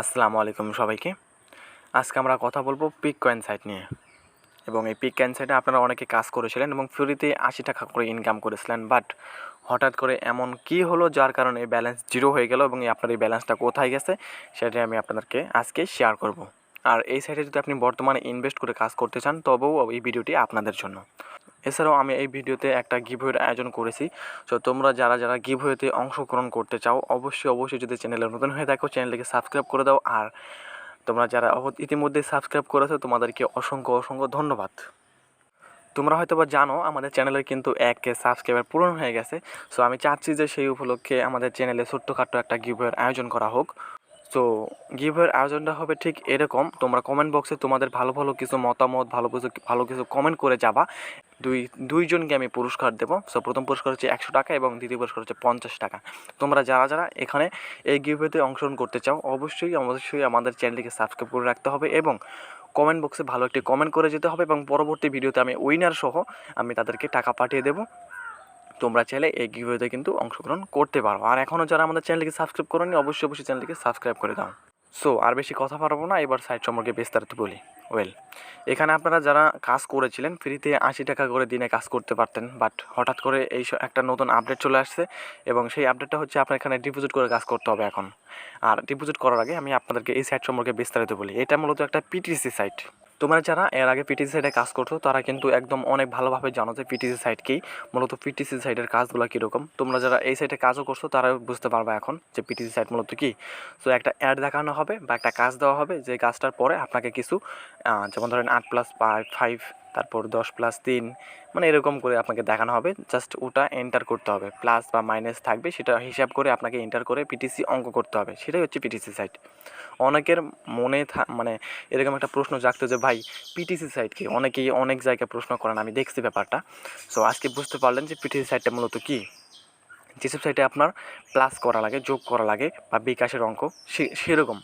আসসালামু আলাইকুম সবাইকে। আজকে আমরা কথা বলবো পিককয়েন সাইট নিয়ে। এবং এই পিককয়েন সাইটে আপনারা অনেকে কাজ করেছিলেন এবং ফ্রিতে ৮০ টাকা করে ইনকাম করেছিলেন, বাট হঠাৎ করে এমন কী হলো যার কারণে এই ব্যালেন্স জিরো হয়ে গেল এবং আপনার এই ব্যালেন্সটা কোথায় গেছে সেটাই আমি আপনাদেরকে আজকে শেয়ার করব। আর এই সাইটে যদি আপনি বর্তমানে ইনভেস্ট করে কাজ করতে চান তবেও এই ভিডিওটি আপনাদের জন্য। এছাড়াও আমি এই ভিডিওতে একটা গিভওয়ের আয়োজন করেছি। সো তোমরা যারা যারা গিভওয়েতে অংশগ্রহণ করতে চাও অবশ্যই যদি চ্যানেলে নতুন হয়ে থাকো চ্যানেলটিকে সাবস্ক্রাইব করে দাও। আর তোমরা যারা ইতিমধ্যে সাবস্ক্রাইব করেছো তোমাদেরকে অসংখ্য ধন্যবাদ। তোমরা হয়তো বা জানো আমাদের চ্যানেলের কিন্তু 1K সাবস্ক্রাইবার পূরণ হয়ে গেছে। সো আমি চাচ্ছি যে সেই উপলক্ষে আমাদের চ্যানেলে ছোট্টখাট্ট একটা গিভওয়ের আয়োজন করা হোক। সো গিভওয়ের আয়োজনটা হবে ঠিক এরকম, তোমরা কমেন্ট বক্সে তোমাদের ভালো কিছু মতামত ভালো কিছু কমেন্ট করে যাবা। দুইজনকে আমি পুরস্কার দেবো। সো প্রথম পুরস্কার হচ্ছে 100 টাকা এবং দ্বিতীয় পুরস্কার হচ্ছে 50 টাকা। তোমরা যারা এখানে এই গিভওয়েতে অংশগ্রহণ করতে চাও অবশ্যই আমাদের চ্যানেলটিকে সাবস্ক্রাইব করে রাখতে হবে এবং কমেন্ট বক্সে ভালো একটি কমেন্ট করে যেতে হবে এবং পরবর্তী ভিডিওতে আমি উইনার সহ আমি তাদেরকে টাকা পাঠিয়ে দেবো। তোমরা চাইলে এই গিভওয়েতে কিন্তু অংশগ্রহণ করতে পারো। আর এখনও যারা আমাদের চ্যানেলটিকে সাবস্ক্রাইব করেনি অবশ্যই চ্যানেলটিকে সাবস্ক্রাইব করে দাও। সো আর বেশি কথা পারবো না, এবার সাইট সম্পর্কে বিস্তারিত বলি। এখানে আপনারা যারা কাজ করেছিলেন ফ্রিতে ৮০ টাকা করে দিনে কাজ করতে পারতেন, বাট হঠাৎ করে একটা নতুন আপডেট চলে আসছে এবং সেই আপডেটটা হচ্ছে আপনার এখানে ডিপোজিট করে কাজ করতে হবে এখন। আর ডিপোজিট করার আগে আমি আপনাদেরকে এই সাইট সম্পর্কে বিস্তারিত বলি। এটা মূলত একটা পিটিসি সাইট। তোমরা যারা এর আগে পিটিসি সাইটে কাজ করছো তারা কিন্তু একদম অনেক ভালোভাবে জানো যে পিটিসি সাইট কী, মূলত পিটিসি সাইটের কাজগুলো কীরকম। তোমরা যারা এই সাইটে কাজও করছো তারাও বুঝতে পারবে এখন যে পিটিসি সাইট মূলত কী। সো একটা অ্যাড দেখানো হবে বা একটা কাজ দেওয়া হবে, যে কাজটার পরে আপনাকে কিছু যেমন ধরেন 8+5 তারপর 10+3 মানে এরকম করে আপনাকে দেখানো হবে। জাস্ট ওটা এন্টার করতে হবে, প্লাস বা মাইনাস থাকবে সেটা হিসাব করে আপনাকে এন্টার করে পিটিসি অঙ্ক করতে হবে। সেটাই হচ্ছে পিটিসি সাইট। অনেকের মনে মানে এরকম একটা প্রশ্ন জাগতো যে ভাই পিটিসি সাইট কি, অনেকেই অনেক জায়গায় প্রশ্ন করেন, আমি দেখছি ব্যাপারটা। সো আজকে বুঝতে পারলেন যে পিটিসি সাইটটা মূলত কী। যেসব সাইটে আপনার প্লাস করা লাগে, যোগ করা লাগে বা বিকাশের অঙ্ক সেরকম,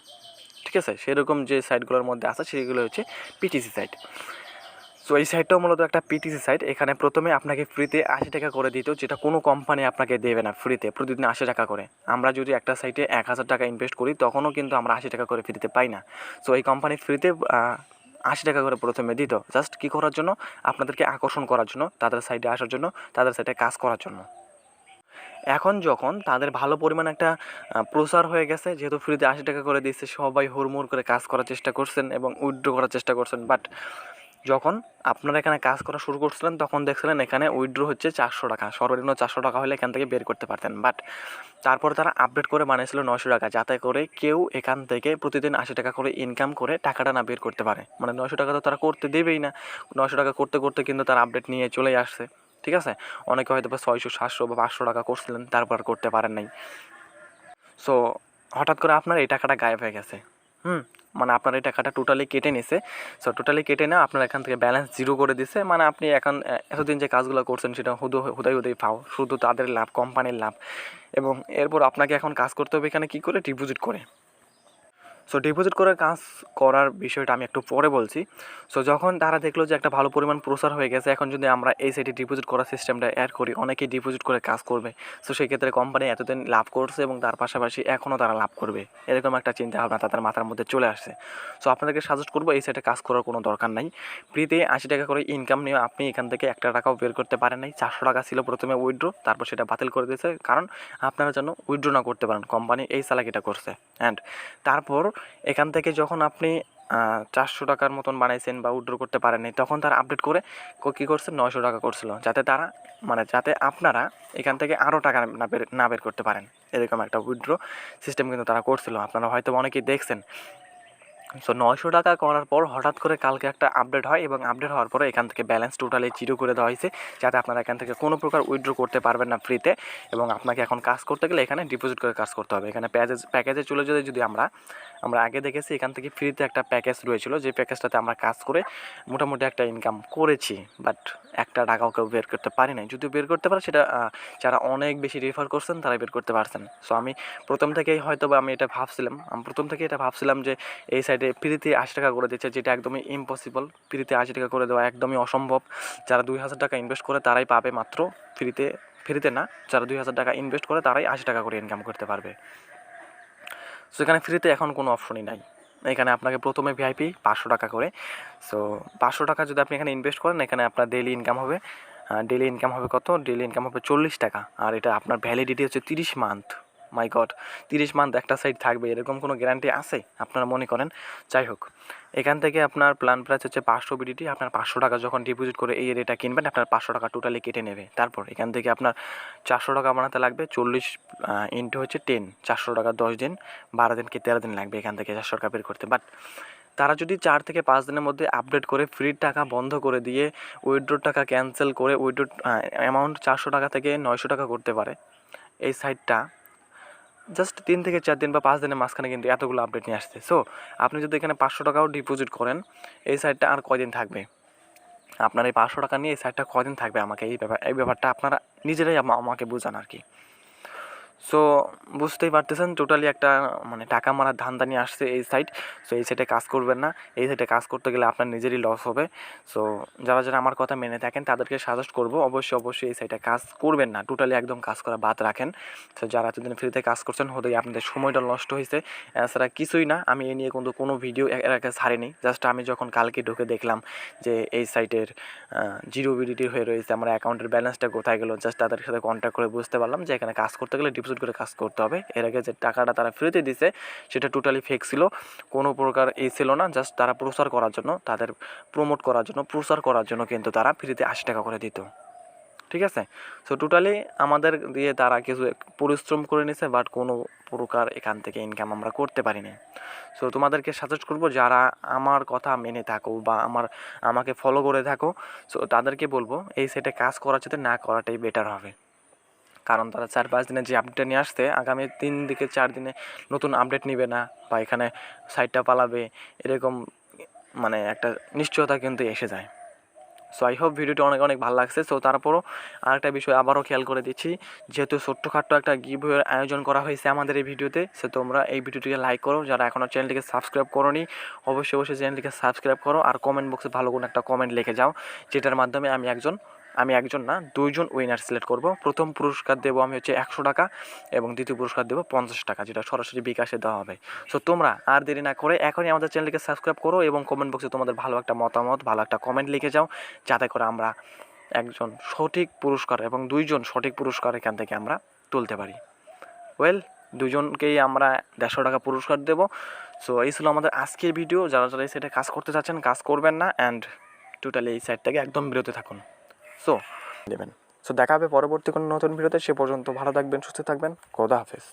ঠিক আছে, সেরকম যে সাইটগুলোর মধ্যে আছে সেগুলো হচ্ছে পিটিসি সাইট। সো এই সাইটটাও মূলত একটা পিটিসি সাইট। এখানে প্রথমে আপনাকে ফ্রিতে ৮০ টাকা করে দিত, যেটা কোনো কোম্পানি আপনাকে দেবে না ফ্রিতে, প্রতিদিন ৮০ টাকা করে। আমরা যদি একটা সাইটে ১,০০০ টাকা ইনভেস্ট করি তখনও কিন্তু আমরা ৮০ টাকা করে ফ্রিতে পাই না। সো এই কোম্পানি ফ্রিতে ৮০ টাকা করে প্রথমে দিত, জাস্ট কী করার জন্য, আপনাদেরকে আকর্ষণ করার জন্য, তাদের সাইটে আসার জন্য, তাদের সাইটে কাজ করার জন্য। এখন যখন তাদের ভালো পরিমাণ একটা প্রচার হয়ে গেছে, যেহেতু ফ্রিতে ৮০ টাকা করে দিচ্ছে, সবাই হুড়মুড় করে কাজ করার চেষ্টা করছেন এবং উইথড্র করার চেষ্টা করছেন। বাট যখন আপনারা এখানে কাজ করা শুরু করছিলেন তখন দেখছিলেন এখানে উইথড্র হচ্ছে 400 টাকা, সর্বনিম্ন 400 টাকা হলে এখান থেকে বের করতে পারতেন। বাট তারপরে তারা আপডেট করে বানিয়েছিল 900 টাকা, যাতে করে কেউ এখান থেকে প্রতিদিন 80 টাকা করে ইনকাম করে টাকাটা না বের করতে পারে। মানে 900 টাকা তো তারা করতে দেবেই না। 900 টাকা করতে করতে কিন্তু তারা আপডেট নিয়ে চলেই আসছে, ঠিক আছে। অনেকে হয়তো বা 600, 700 বা 500 টাকা করছিলেন, তারপর করতে পারেন নাই। সো হঠাৎ করে আপনার এই টাকাটা গায়েব হয়ে গেছে। মানে আপনার এই টাকাটা টোটালি কেটে নিছে। সো টোটালি কেটে না আপনার এখান থেকে ব্যালেন্স জিরো করে দিছে। মানে আপনি এখন এতদিন যে কাজগুলো করছেন সেটা হুদাই পাও, শুধু তাদের লাভ, কোম্পানির লাভ। এবং এরপর আপনাকে এখন কাজ করতে হবে এখানে কী করে, ডিপোজিট করে। সো ডিপোজিট করে কাজ করার বিষয়টা আমি একটু পরে বলছি। সো যখন তারা দেখলো যে একটা ভালো পরিমাণ প্রসার হয়ে গেছে, এখন যদি আমরা এই সাইটে ডিপোজিট করার সিস্টেমটা অ্যাড করি, অনেকেই ডিপোজিট করে কাজ করবে। সো সেক্ষেত্রে কোম্পানি এতদিন লাভ করছে এবং তার পাশাপাশি এখনও তারা লাভ করবে, এরকম একটা চিন্তাভাবনা তাদের মাথার মধ্যে চলে আসছে। সো আপনাদেরকে সাজেস্ট করবো এই সাইটে কাজ করার কোনো দরকার নাই। ফ্রিতে 80 টাকা করে ইনকাম নিয়ে আপনি এখান থেকে 1 টাকাও বের করতে পারেন নাই। 400 টাকা ছিল প্রথমে উইথড্র, তারপর সেটা বাতিল করে দিয়েছে, কারণ আপনারা যেন উইথড্র না করতে পারেন, কোম্পানি এই চালাকিটা করছে। অ্যান্ড তারপর এখান থেকে যখন আপনি 400 টাকার মতন বানাইছেন বা উইথড্র করতে পারেননি, তখন তারা আপডেট করে কী করছে, 900 টাকা করছিল, যাতে আপনারা এখান থেকে আরও টাকা না বের করতে পারেন। এরকম একটা উইথড্র সিস্টেম কিন্তু তারা করছিল, আপনারা হয়তো অনেকেই দেখছেন। সো 900 টাকা করার পর হঠাৎ করে কালকে একটা আপডেট হয় এবং আপডেট হওয়ার পরে এখান থেকে ব্যালেন্স টোটালি জিরো করে দেওয়া হয়েছে, যাতে আপনারা এখান থেকে কোনো প্রকার উইথড্র করতে পারবেন না ফ্রিতে। এবং আপনাকে এখন কাজ করতে গেলে এখানে ডিপোজিট করে কাজ করতে হবে। এখানে প্যাকেজে চলে যদি আমরা আগে দেখেছি এখান থেকে ফ্রিতে একটা প্যাকেজ রয়েছিল, যে প্যাকেজটাতে আমরা কাজ করে মোটামুটি একটা ইনকাম করেছি, বাট 1 টাকাও কেউ বের করতে পারি নাই। যদিও বের করতে পারে সেটা যারা অনেক বেশি রেফার করছেন তারাই বের করতে পারছেন। সো আমি প্রথম থেকেই এটা ভাবছিলাম যে এই সাইডে ফ্রিতে 80 টাকা করে দিচ্ছে, যেটা একদমই ইম্পসিবল। ফ্রিতে 80 টাকা করে দেওয়া একদমই অসম্ভব। যারা 2000 টাকা ইনভেস্ট করে তারাই পাবে মাত্র ফ্রিতে না, যারা 2000 টাকা ইনভেস্ট করে তারাই 80 টাকা করে ইনকাম করতে পারবে। সো এখানে ফ্রিতে এখন কোনো অপশনই নাই। এখানে আপনাকে প্রথমে ভিআইপি 500 টাকা করে। সো 500 টাকা যদি আপনি এখানে ইনভেস্ট করেন, এখানে আপনার ডেইলি ইনকাম হবে কত? ডেইলি ইনকাম হবে 40 টাকা। আর এটা আপনার ভ্যালিডিটি হচ্ছে 30 মান্থ। মাই গড, 30 মান্থ একটা সাইট থাকবে, এরকম কোনো গ্যারান্টি আছে আপনারা মনে করেন? যাই হোক, এখান থেকে আপনার প্ল্যান প্রাইস হচ্ছে 500 বিডিটি। আপনার 500 টাকা যখন ডিপোজিট করে এই রেটটা কিনবেন, আপনার 500 টাকা টোটালি কেটে নেবে। তারপর এখান থেকে আপনার 400 টাকা বানাতে লাগবে, 40 ইন্টু হচ্ছে 10, 400 টাকা 10 দিন, 12 দিন কি 13 দিন লাগবে এখান থেকে 400 টাকা বের করতে। বাট তারা যদি 4 থেকে 5 দিনের মধ্যে আপডেট করে ফ্রির টাকা বন্ধ করে দিয়ে উইথড্রোর টাকা ক্যান্সেল করে উইথড্রো অ্যামাউন্ট 400 টাকা থেকে 900 টাকা করতে পারে, এই সাইটটা জাস্ট 3 থেকে 4 দিন বা 5 দিনের মাঝখানে কিন্তু এতগুলো আপডেট নিয়ে আসছে। সো আপনি যদি এখানে 500 টাকাও ডিপোজিট করেন, এই সাইটটা আর কয়দিন থাকবে? আপনার এই 500 টাকা নিয়ে এই সাইটটা কয়দিন থাকবে? আমাকে এই ব্যাপারটা আপনারা নিজেরাই আমাকে বোঝান আর কি। সো বুঝতেই পারতেছেন টোটালি একটা মানে টাকা মারার ধান্দা নিয়ে আসছে এই সাইট। সো এই সাইটে কাজ করবেন না, এই সাইটে কাজ করতে গেলে আপনার নিজেরই লস হবে। সো যারা আমার কথা মেনে থাকেন তাদেরকে সাজেস্ট করবো অবশ্যই এই সাইটে কাজ করবেন না, টোটালি একদম কাজ করা বাদ রাখেন। সো যারা এতদিন ফ্রিতে কাজ করছেন হতেই আপনাদের সময়টা নষ্ট হয়েছে, এছাড়া কিছুই না। আমি এ নিয়ে কিন্তু কোনো ভিডিও এর আগে ছাড়িনি, জাস্ট আমি যখন কালকে ঢুকে দেখলাম যে এই সাইটের জিরো বিডিটি হয়ে রয়েছে, আমার অ্যাকাউন্টের ব্যালেন্সটা কোথায় গেলো, জাস্ট তাদের সাথে কন্ট্যাক্ট করে বুঝতে পারলাম যে এখানে কাজ করতে গেলে ডিপোজিট করে কাজ করতে হবে। এর আগে যে টাকাটা তারা ফ্রিতে দিছে সেটা টোটালি ফেক ছিল, কোনো প্রকার ছিল না। জাস্ট তারা প্রচার করার জন্য, তাদের প্রমোট করার জন্য, প্রচার করার জন্য কিন্তু তারা ফ্রিতে 80 টাকা করে দিত, ঠিক আছে? সো টোটালি আমাদের দিয়ে তারা কিছু পরিশ্রম করে নিছে, বাট কোনো প্রকার এখান থেকে ইনকাম আমরা করতে পারিনি। সো তোমাদেরকে সাজেস্ট করবো যারা আমার কথা মেনে থাকো বা আমাকে ফলো করে থাকো, সো তাদেরকে বলবো এই সেটে কাজ করার সাথে না করাটাই বেটার হবে। কারণ তারা 4-5 দিনে যে আপডেট নিয়ে আসছে, আগামী 3 থেকে 4 দিনে নতুন আপডেট নিবে না বা এখানে সাইটটা পালাবে, এরকম মানে একটা নিশ্চয়তা কিন্তু এসে যায়। সো আই হোপ ভিডিওটি অনেক ভালো লাগছে। সো তারপরও আরেকটা বিষয় আবারও খেয়াল করে দিচ্ছি, যেহেতু ছোট্টখাট্ট একটা গিভওয়ের আয়োজন করা হয়েছে আমাদের এই ভিডিওতে, সো তোমরা এই ভিডিওটিকে লাইক করো, যারা এখনও চ্যানেলটিকে সাবস্ক্রাইব করোনি অবশ্যই চ্যানেলটিকে সাবস্ক্রাইব করো, আর কমেন্ট বক্সে ভালো কোনো একটা কমেন্ট লিখে যাও, যেটার মাধ্যমে আমি একজন না 2জন উইনার সিলেক্ট করব। প্রথম পুরস্কার দেবো আমি হচ্ছে 100 টাকা এবং দ্বিতীয় পুরস্কার দেবো 50 টাকা, যেটা সরাসরি বিকাশে দেওয়া হবে। সো তোমরা আর দেরি না করে এখনই আমাদের চ্যানেলটিকে সাবস্ক্রাইব করো এবং কমেন্ট বক্সে তোমাদের ভালো একটা মতামত, ভালো একটা কমেন্ট লিখে যাও, যাতে করে আমরা একজন সঠিক পুরস্কার এবং 2জন সঠিক পুরস্কার এখান থেকে আমরা তুলতে পারি। ওয়েল, 2জনকেই আমরা 150 টাকা পুরস্কার দেবো। সো এই ছিল আমাদের আজকের ভিডিও। যারা এই সাইটে কাজ করতে চাচ্ছেন কাজ করবেন না, অ্যান্ড টোটালি এই সাইট থেকে একদম বিরত থাকুন। সো দেবেন। সো দেখা হবে পরবর্তী কোনো নতুন ভিডিওতে। সে পর্যন্ত ভালো থাকবেন, সুস্থ থাকবেন। খোদা হাফেজ।